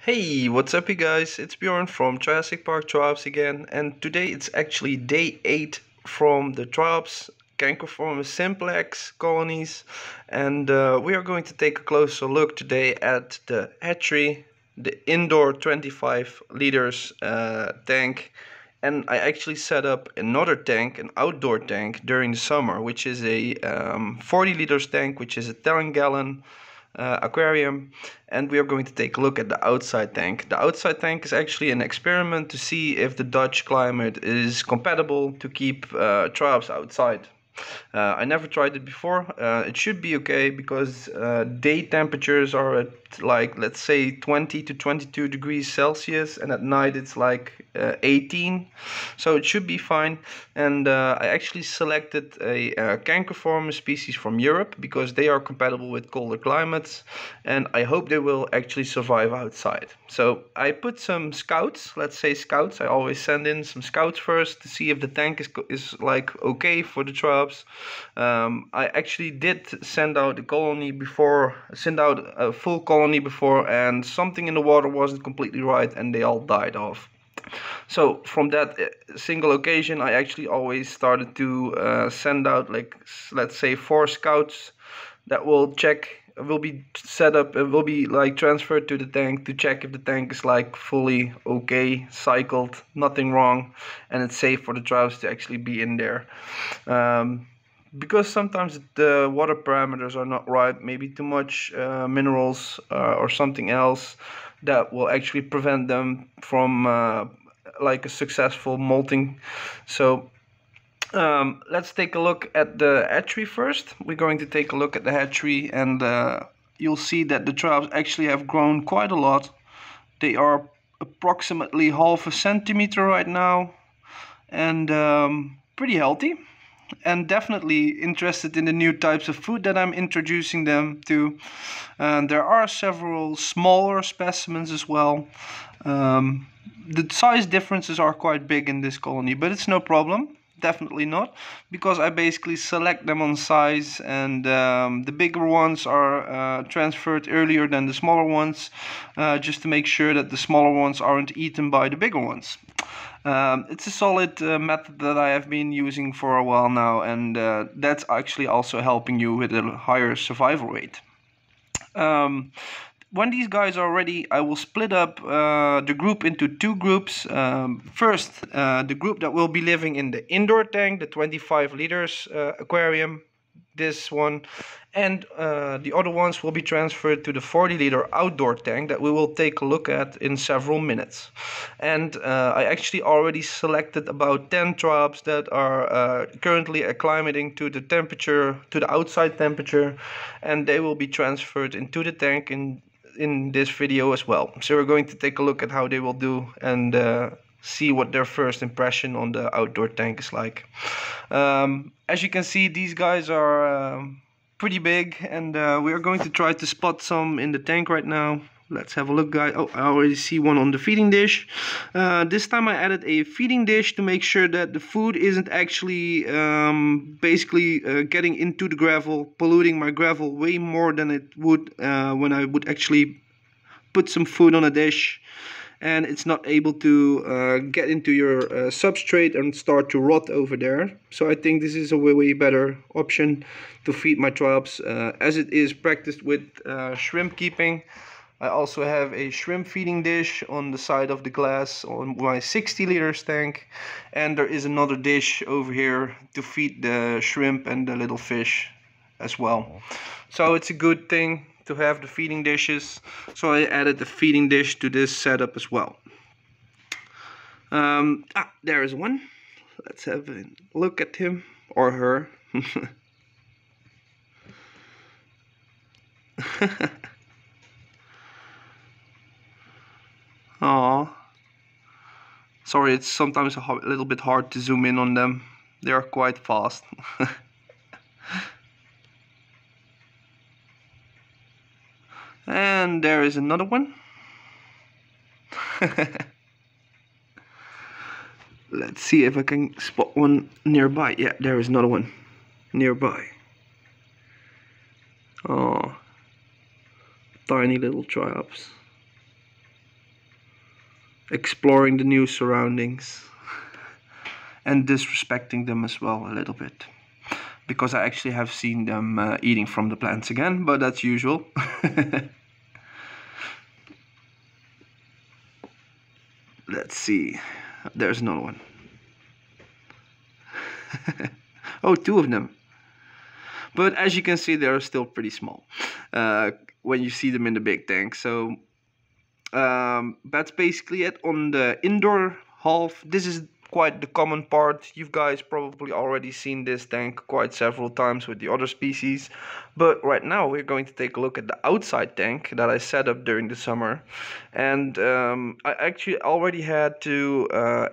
Hey, what's up you guys? It's Bjorn from Jurassic Park Triops again, and today it's actually day 8 from the Triops Cankerform simplex colonies, and we are going to take a closer look today at the hatchery, the indoor 25 liters tank, and I actually set up another tank, an outdoor tank, during the summer, which is a 40 liters tank, which is a 10-gallon aquarium, and we are going to take a look at the outside tank. The outside tank is actually an experiment to see if the Dutch climate is compatible to keep triops outside. I never tried it before. It should be okay because day temperatures are at, like, let's say 20 to 22 degrees Celsius, and at night it's like 18, so it should be fine. And I actually selected a Cankerform species from Europe because they are compatible with colder climates, and I hope they will actually survive outside. So I put some scouts, let's say scouts. I always send in some scouts first to see if the tank is like okay for the triops. I actually did send out a full colony before, and something in the water wasn't completely right and they all died off. So from that single occasion, I actually always started to send out, like, let's say 4 scouts that will be set up, will be like transferred to the tank to check if the tank is like fully okay, cycled, nothing wrong, and it's safe for the triops to actually be in there. Because sometimes the water parameters are not right, maybe too much minerals or something else that will actually prevent them from like a successful molting. So let's take a look at the hatchery first. We're going to take a look at the hatchery, and you'll see that the triops actually have grown quite a lot. They are approximately half a centimeter right now, and pretty healthy, and definitely interested in the new types of food that I'm introducing them to. There are several smaller specimens as well. The size differences are quite big in this colony, but it's no problem. Definitely not, because I basically select them on size, and the bigger ones are transferred earlier than the smaller ones, just to make sure that the smaller ones aren't eaten by the bigger ones. It's a solid method that I have been using for a while now, and that's actually also helping you with a higher survival rate. When these guys are ready, I will split up the group into 2 groups. First, the group that will be living in the indoor tank, the 25 liters aquarium, this one, and the other ones will be transferred to the 40 liter outdoor tank that we will take a look at in several minutes. And I actually already selected about 10 triops that are currently acclimating to the temperature, to the outside temperature, and they will be transferred into the tank in this video as well. So we're going to take a look at how they will do, and see what their first impression on the outdoor tank is like. As you can see, these guys are pretty big, and we are going to try to spot some in the tank right now. Let's have a look, guys. Oh, I already see one on the feeding dish. This time I added a feeding dish to make sure that the food isn't actually basically getting into the gravel, polluting my gravel way more than it would when I would actually put some food on a dish, and it's not able to get into your substrate and start to rot over there. So I think this is a way better option to feed my triops, as it is practiced with shrimp keeping. I also have a shrimp feeding dish on the side of the glass on my 60 liters tank, and there is another dish over here to feed the shrimp and the little fish as well. So it's a good thing to have the feeding dishes, so I added the feeding dish to this setup as well. There is one. Let's have a look at him or her. Aww. Sorry, it's sometimes a little bit hard to zoom in on them. They are quite fast. And there is another one. Let's see if I can spot one nearby. Yeah, there is another one nearby. Oh, tiny little triops. exploring the new surroundings and disrespecting them as well a little bit, because I actually have seen them eating from the plants again, but that's usual. Let's see, there's another one. Oh, two of them. But as you can see, they're still pretty small when you see them in the big tank. So that's basically it on the indoor half. This is quite the common part. You guys probably already seen this tank quite several times with the other species, but right now we're going to take a look at the outside tank that I set up during the summer. And I actually already had to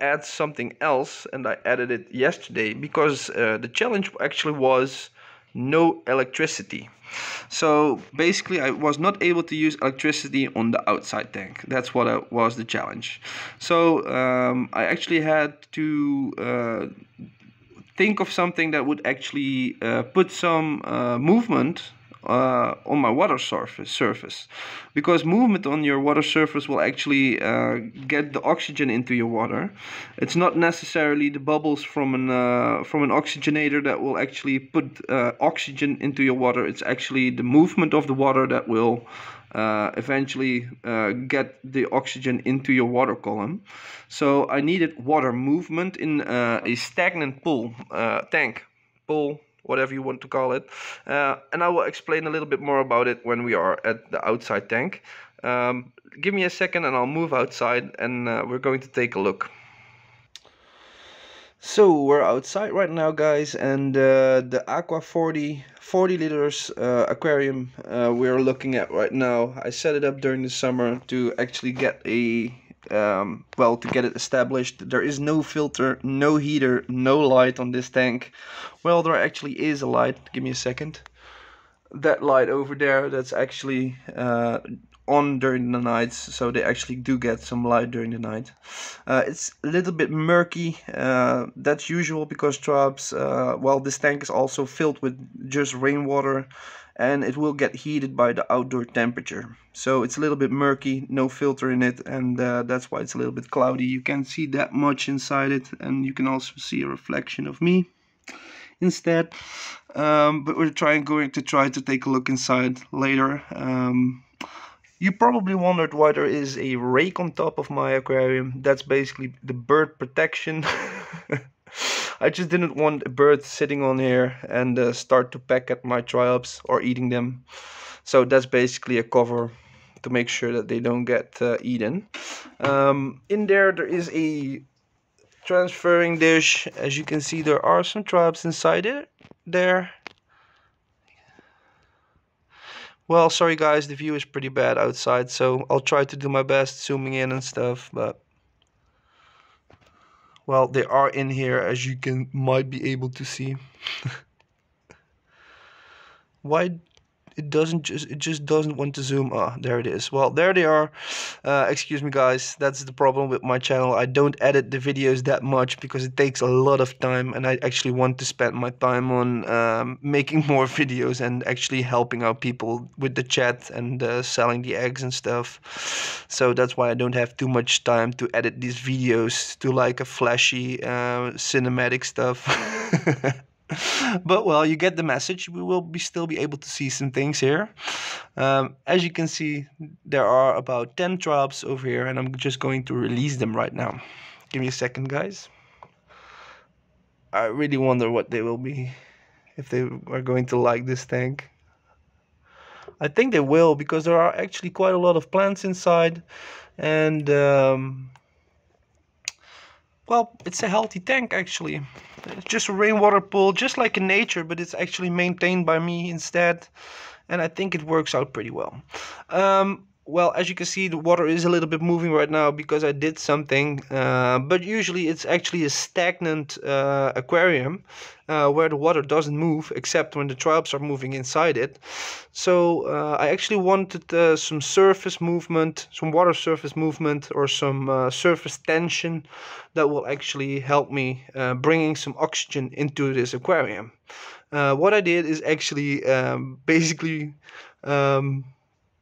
add something else, and I added it yesterday because the challenge actually was no electricity. So basically I was not able to use electricity on the outside tank. That's what was the challenge. So I actually had to think of something that would actually put some movement on my water surface, because movement on your water surface will actually get the oxygen into your water. It's not necessarily the bubbles from an oxygenator that will actually put oxygen into your water. It's actually the movement of the water that will eventually get the oxygen into your water column. So I needed water movement in a stagnant pool, tank, pool, whatever you want to call it. And I will explain a little bit more about it when we are at the outside tank. Give me a second and I'll move outside, and we're going to take a look. So we're outside right now, guys, and the Aqua 40 liters aquarium we're looking at right now. I set it up during the summer to actually get a well, to get it established. There is no filter, no heater, no light on this tank. Well, there actually is a light. Give me a second. That light over there, that's actually on during the nights, so they actually do get some light during the night. It's a little bit murky. That's usual because Triops, well, this tank is also filled with just rainwater, and it will get heated by the outdoor temperature. So it's a little bit murky, no filter in it, and that's why it's a little bit cloudy. You can't see that much inside it, and you can also see a reflection of me instead. But we're going to try to take a look inside later. You probably wondered why there is a rake on top of my aquarium. That's basically the bird protection. I just didn't want a bird sitting on here and start to peck at my triops or eating them. So that's basically a cover to make sure that they don't get eaten. In there is a transferring dish. As you can see, there are some triops inside it there. Well, sorry guys, the view is pretty bad outside, so I'll try to do my best zooming in and stuff, but well, they are in here, as you might be able to see. Why it just doesn't want to zoom? Ah, there it is. Well, there they are. Excuse me guys, that's the problem with my channel. I don't edit the videos that much because it takes a lot of time, and I actually want to spend my time on making more videos and actually helping out people with the chat and selling the eggs and stuff. So that's why I don't have too much time to edit these videos to like a flashy cinematic stuff. But well, you get the message. We will still be able to see some things here. As you can see, there are about 10 triops over here, and I'm just going to release them right now. Give me a second, guys. I really wonder what they will be, if they are going to like this tank. I think they will, because there are actually quite a lot of plants inside, and well, it's a healthy tank actually. It's just a rainwater pool, just like in nature, but it's actually maintained by me instead, and I think it works out pretty well. Well, as you can see, the water is a little bit moving right now because I did something, but usually it's actually a stagnant aquarium where the water doesn't move except when the triops are moving inside it. So I actually wanted some surface movement, some water surface movement, or some surface tension that will actually help me bringing some oxygen into this aquarium. What I did is actually basically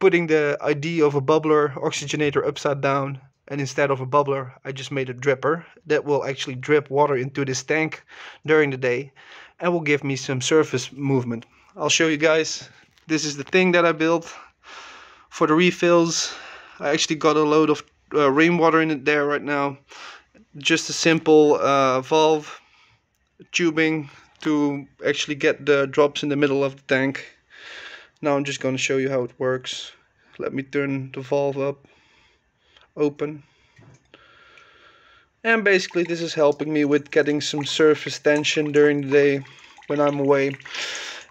putting the idea of a bubbler oxygenator upside down and instead of a bubbler I just made a dripper that will actually drip water into this tank during the day and will give me some surface movement. I'll show you guys. This is the thing that I built for the refills. I actually got a load of rainwater in it there right now. Just a simple valve tubing to actually get the drops in the middle of the tank. Now I'm just going to show you how it works. Let me turn the valve up, open. And basically this is helping me with getting some surface tension during the day when I'm away.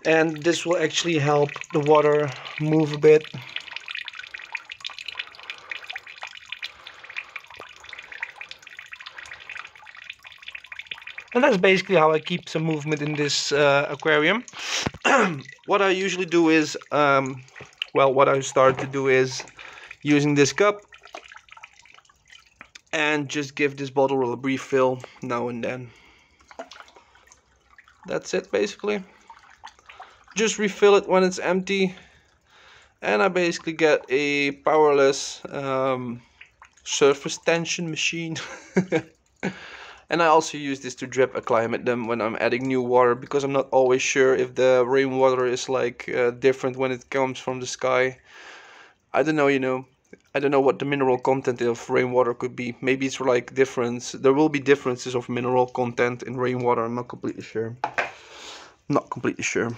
And this will actually help the water move a bit. And that's basically how I keep some movement in this aquarium. What I usually do is, well, what I start to do is using this cup and just give this bottle a brief fill now and then. That's it basically. Just refill it when it's empty, and I basically get a powerless surface tension machine. And I also use this to drip acclimate them when I'm adding new water, because I'm not always sure if the rainwater is like different when it comes from the sky. I don't know, you know. I don't know what the mineral content of rainwater could be. Maybe it's like difference. There will be differences of mineral content in rainwater. I'm not completely sure. Not completely sure.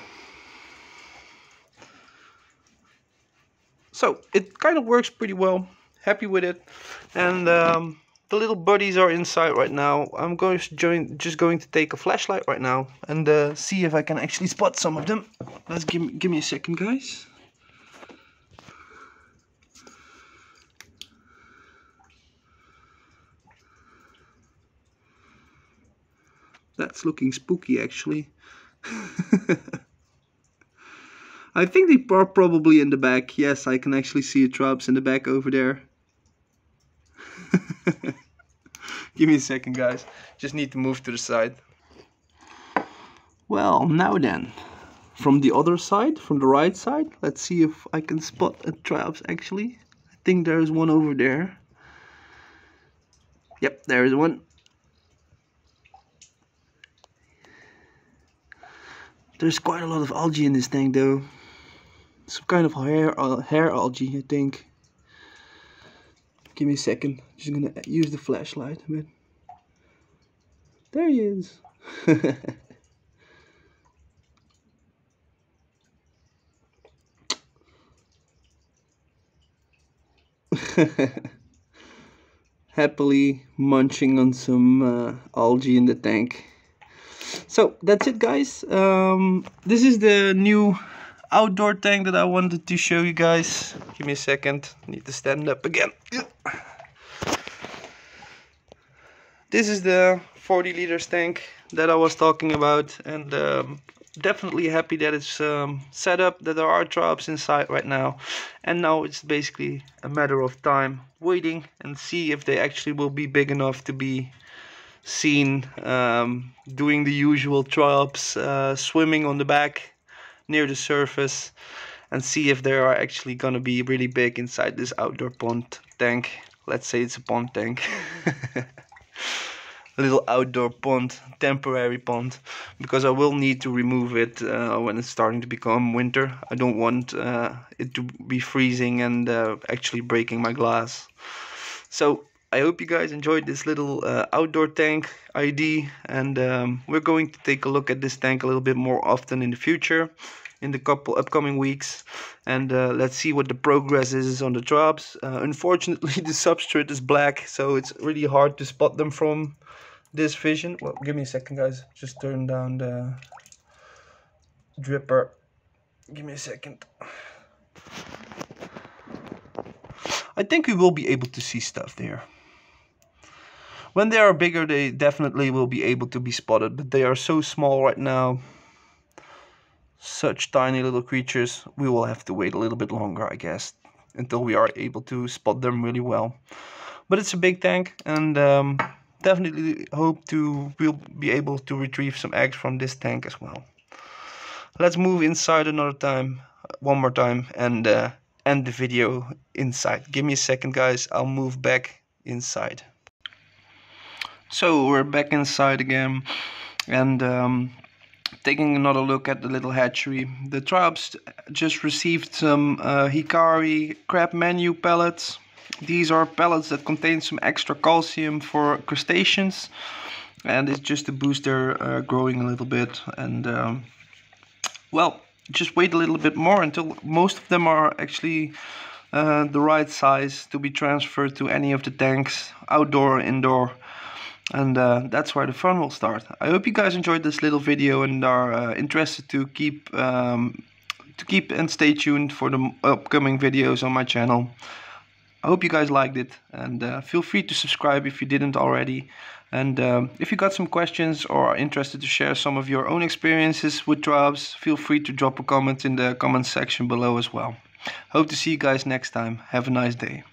So it kind of works pretty well. Happy with it. And the little buddies are inside right now. I'm just going to take a flashlight right now and see if I can actually spot some of them. Let's give me a second, guys. That's looking spooky, actually. I think they are probably in the back. Yes, I can actually see a Triops in the back over there. Give me a second, guys. Just need to move to the side. Well, now then. From the other side, from the right side, let's see if I can spot a Triops actually. I think there's one over there. Yep, there is one. There's quite a lot of algae in this tank though. Some kind of hair algae, I think. Give me a second. Just gonna use the flashlight a bit. There he is. Happily munching on some algae in the tank. So that's it, guys. This is the new outdoor tank that I wanted to show you guys. Give me a second. Need to stand up again. This is the 40 liters tank that I was talking about, and definitely happy that it's set up, that there are Triops inside right now. And now it's basically a matter of time waiting and see if they actually will be big enough to be seen doing the usual Triops, swimming on the back near the surface, and see if they are actually gonna be really big inside this outdoor pond tank. Let's say it's a pond tank. A little outdoor pond, temporary pond, because I will need to remove it when it's starting to become winter. I don't want it to be freezing and actually breaking my glass. So I hope you guys enjoyed this little outdoor tank ID, and we're going to take a look at this tank a little bit more often in the future, in the couple upcoming weeks, and let's see what the progress is on the Triops. Unfortunately, the substrate is black, so it's really hard to spot them from this vision. Well, give me a second, guys. Just turn down the dripper. Give me a second. I think we will be able to see stuff there. When they are bigger, they definitely will be able to be spotted, but they are so small right now. Such tiny little creatures. We will have to wait a little bit longer, I guess, until we are able to spot them really well. But it's a big tank, and definitely hope we'll be able to retrieve some eggs from this tank as well. Let's move inside one more time, and end the video inside. Give me a second, guys. I'll move back inside. So we're back inside again, and taking another look at the little hatchery. The Triops just received some Hikari crab menu pellets. These are pellets that contain some extra calcium for crustaceans, and it's just to boost their growing a little bit. And well, just wait a little bit more until most of them are actually the right size to be transferred to any of the tanks, outdoor or indoor. And that's where the fun will start. I hope you guys enjoyed this little video and are interested to keep and stay tuned for the upcoming videos on my channel. I hope you guys liked it, and feel free to subscribe if you didn't already. And if you got some questions or are interested to share some of your own experiences with Triops, feel free to drop a comment in the comment section below as well. Hope to see you guys next time. Have a nice day.